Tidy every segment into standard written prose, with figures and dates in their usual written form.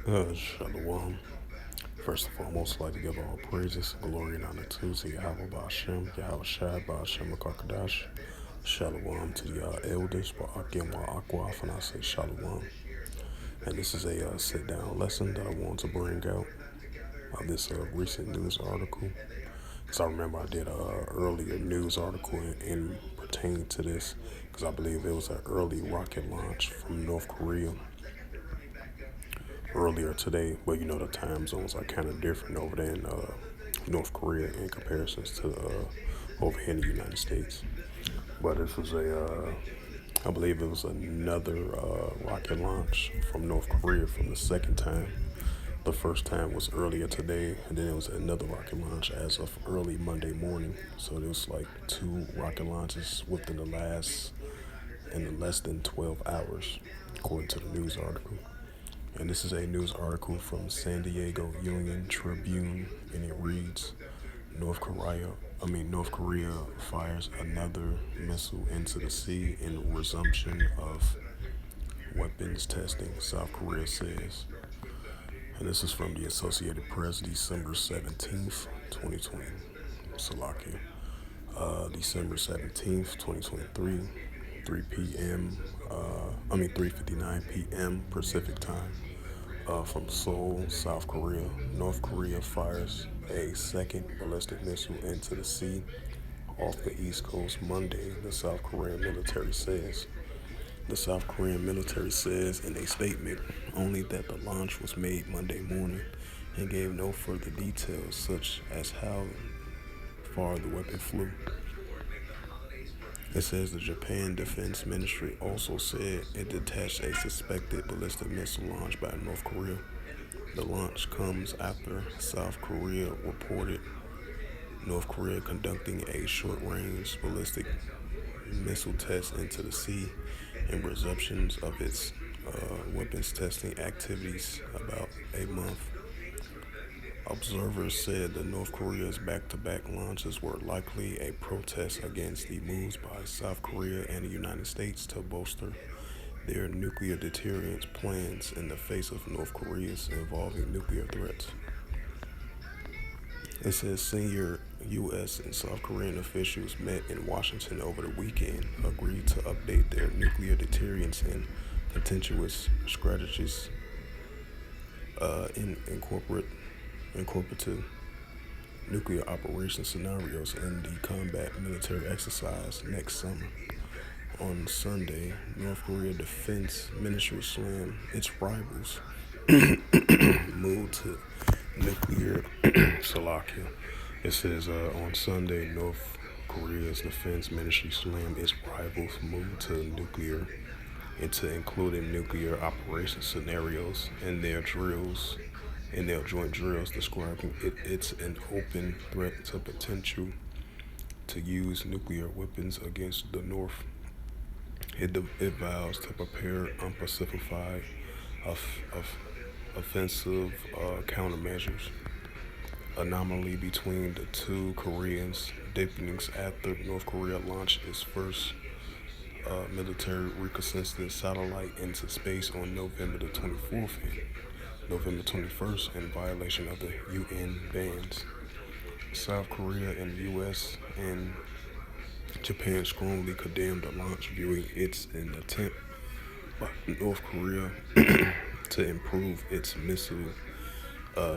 Shalom. First and foremost, I'd like to give all praises, glory, and honor to Yahweh Ba'Shem, Yahweh Shai, Ba'Shem Akakadash. Shalom to the elders, Ba'akim Wa'akwaf, and I say Shalom. And this is a sit down lesson that I want to bring out of this recent news article. Because I remember I did a earlier news article in pertaining to this, because I believe it was an early rocket launch from North Korea earlier today, but you know the time zones are kind of different over there in North Korea in comparisons to over here in the United States. But this was I believe it was another rocket launch from North Korea from the second time. The first time was earlier today, and then it was another rocket launch as of early Monday morning. So there was like two rocket launches within in less than 12 hours, according to the news article. And this is a news article from San Diego Union Tribune, and it reads: North Korea fires another missile into the sea in resumption of weapons testing, South Korea says. And this is from the Associated Press, December 17th, 2020. Salakia. December 17th, 2023, 3 p.m. 3:59 p.m. Pacific time. From Seoul, South Korea. North Korea fires a second ballistic missile into the sea off the East Coast Monday, the South Korean military says. The South Korean military says in a statement only that the launch was made Monday morning and gave no further details, such as how far the weapon flew. It says the Japan Defense Ministry also said it detached a suspected ballistic missile launch by North Korea. The launch comes after South Korea reported North Korea conducting a short-range ballistic missile test into the sea in resumptions of its weapons testing activities about a month. Observers said that North Korea's back-to-back launches were likely a protest against the moves by South Korea and the United States to bolster their nuclear deterrence plans in the face of North Korea's evolving nuclear threats. It says senior U.S. and South Korean officials met in Washington over the weekend, agreed to update their nuclear deterrence and contentious strategies incorporate nuclear operation scenarios in the combat military exercise next summer. On Sunday, North Korea Defense Ministry slammed its rivals moved to nuclear Salakia. It says on Sunday, North Korea's Defense Ministry slammed its rivals move to nuclear into including nuclear operation scenarios in their joint drills, describing it's an open threat to potential to use nuclear weapons against the North. It vows to prepare unpacified offensive countermeasures. Anomaly between the two Koreans deepening after North Korea launched its first military reconnaissance satellite into space on November the 24th and November 21st in violation of the UN bans. South Korea and U.S. and Japan strongly condemned the launch, viewing it an attempt by North Korea to improve its missile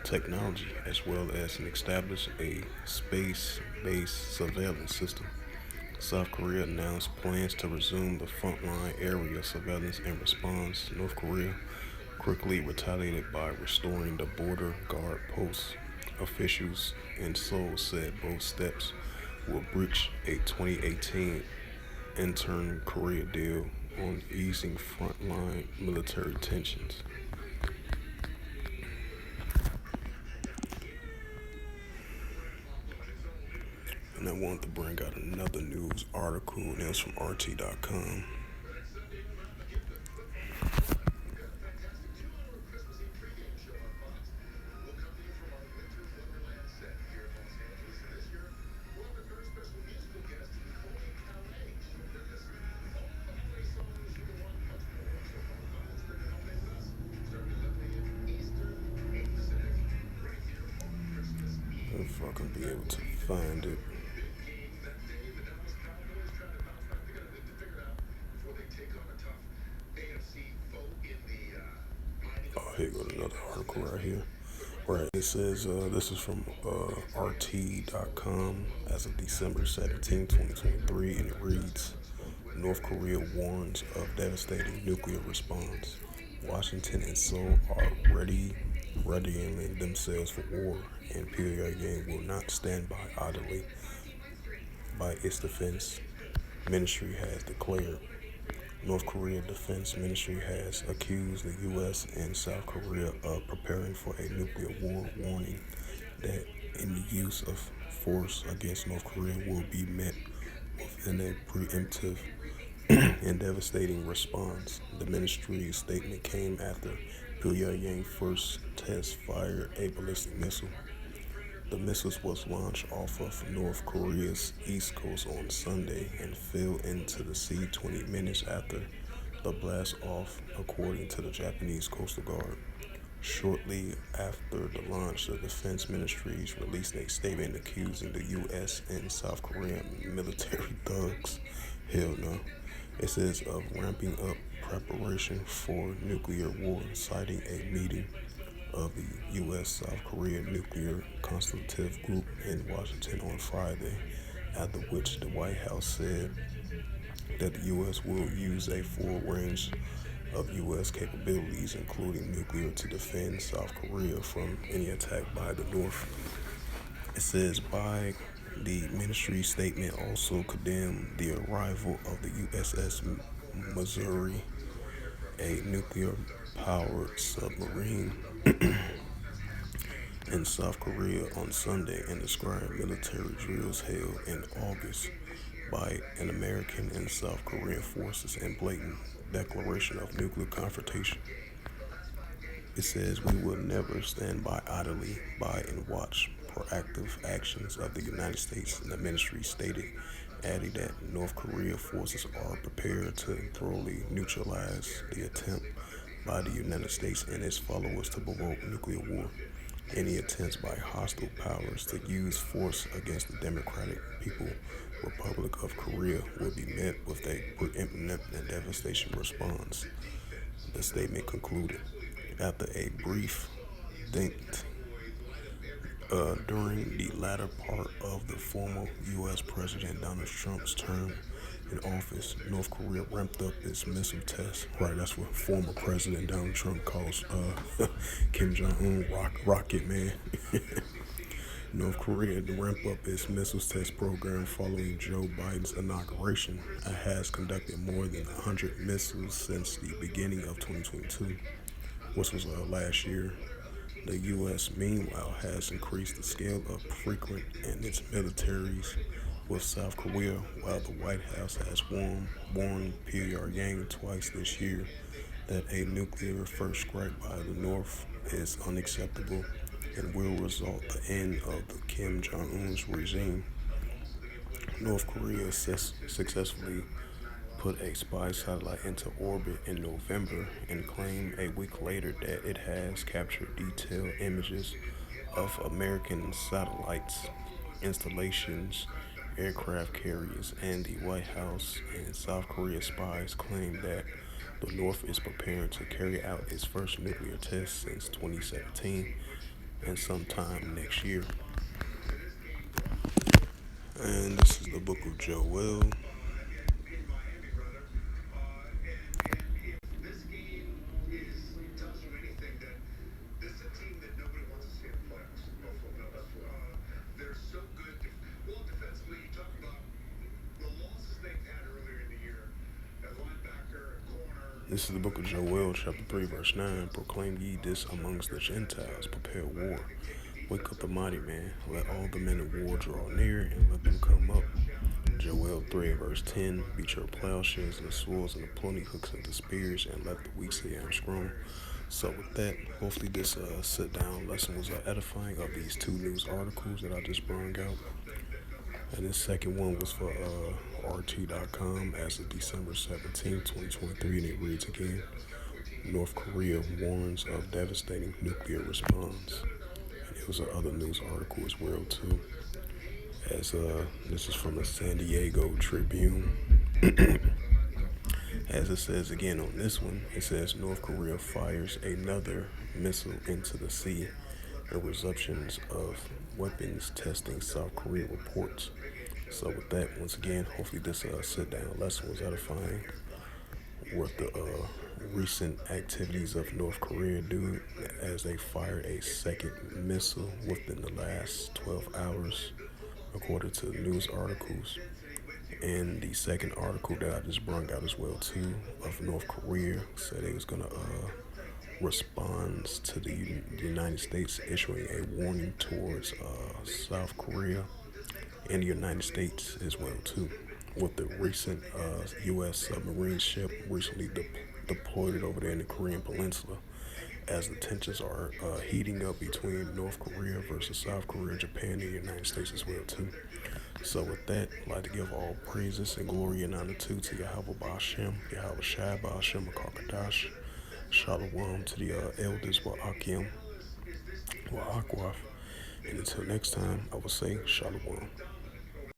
technology as well as establish a space-based surveillance system. South Korea announced plans to resume the frontline area surveillance in response. North Korea quickly retaliated by restoring the border guard posts. Officials in Seoul said both steps will breach a 2018 interim Korea deal on easing frontline military tensions. And I wanted to bring out another news article, and it was from RT.com. not gonna be able to find it. Oh, here goes another article right here. Right, it says this is from RT.com as of December 17, 2023, and it reads North Korea warns of devastating nuclear response. Washington and Seoul are readying themselves for war, and Pyongyang will not stand by idly, by its defense ministry has declared. North Korea Defense Ministry has accused the U.S. and South Korea of preparing for a nuclear war, warning that any use of force against North Korea will be met with a preemptive and devastating response. The ministry's statement came after Pyongyang first test fired a ballistic missile. The missile was launched off of North Korea's east coast on Sunday and fell into the sea 20 minutes after the blast off, according to the Japanese Coastal Guard. Shortly after the launch, the Defense Ministries released a statement accusing the U.S. and South Korean military thugs, hell no, it says, of ramping up preparation for nuclear war, citing a meeting of the U.S. South Korea Nuclear Consultative Group in Washington on Friday, after which the White House said that the U.S. will use a full range of U.S. capabilities, including nuclear, to defend South Korea from any attack by the North. It says, by the ministry statement also condemned the arrival of the USS Missouri, a nuclear-powered submarine, in South Korea on Sunday, and described military drills held in August by an American and South Korean forces and blatant declaration of nuclear confrontation. It says, we will never stand by idly by and watch proactive actions of the United States, the ministry stated, adding that North Korea forces are prepared to thoroughly neutralize the attempt by the United States and its followers to provoke nuclear war. Any attempts by hostile powers to use force against the Democratic People Republic of Korea will be met with a preemptive and devastating response, the statement concluded. After a brief think during the latter part of the former U.S. President Donald Trump's term in office, North Korea ramped up its missile tests. Right, that's what former President Donald Trump calls Kim Jong-un rocket man. North Korea to ramp up its missiles test program following Joe Biden's inauguration. It has conducted more than 100 missiles since the beginning of 2022, which was last year. The U.S., meanwhile, has increased the scale of frequent in its militaries with South Korea, while the White House has warned Pyongyang twice this year that a nuclear first strike by the North is unacceptable and will result in the end of the Kim Jong-un's regime. North Korea successfully put a spy satellite into orbit in November and claimed a week later that it has captured detailed images of American satellites, installations, aircraft carriers, and the White House and South Korea spies claim that the North is preparing to carry out its first nuclear test since 2017 and sometime next year. And this is the book of Joel. This is the book of Joel, chapter 3, verse 9. Proclaim ye this amongst the Gentiles, prepare war. Wake up the mighty man, let all the men of war draw near, and let them come up. Joel 3, verse 10. Beat your plowshares and swords and the pruning hooks and the spears, and let the weak say, I am strong. So with that, hopefully this sit-down lesson was edifying of these two news articles that I just brought out. And this second one was for RT.com as of December 17, 2023, and it reads again, North Korea warns of devastating nuclear response. It was another news article as well too. As this is from the San Diego Tribune. As it says again on this one, it says North Korea fires another missile into the sea. The resumptions of weapons testing, South Korea reports. So with that, once again, hopefully this sit-down lesson was edifying. What the recent activities of North Korea do as they fired a second missile within the last 12 hours, according to news articles. And the second article that I just brought out as well too of North Korea said they was gonna respond to the United States issuing a warning towards South Korea and the United States as well too. With the recent U.S. submarine ship recently deployed over there in the Korean Peninsula, as the tensions are heating up between North Korea versus South Korea, Japan, and the United States as well too. So with that, I'd like to give all praises and glory and honor to Yahweh Ba'ashem, Yahweh Shai Ba'ashem Akakadash, Shalom to the elders Wa'akim, Wa'akwaf, and until next time, I will say Shalom.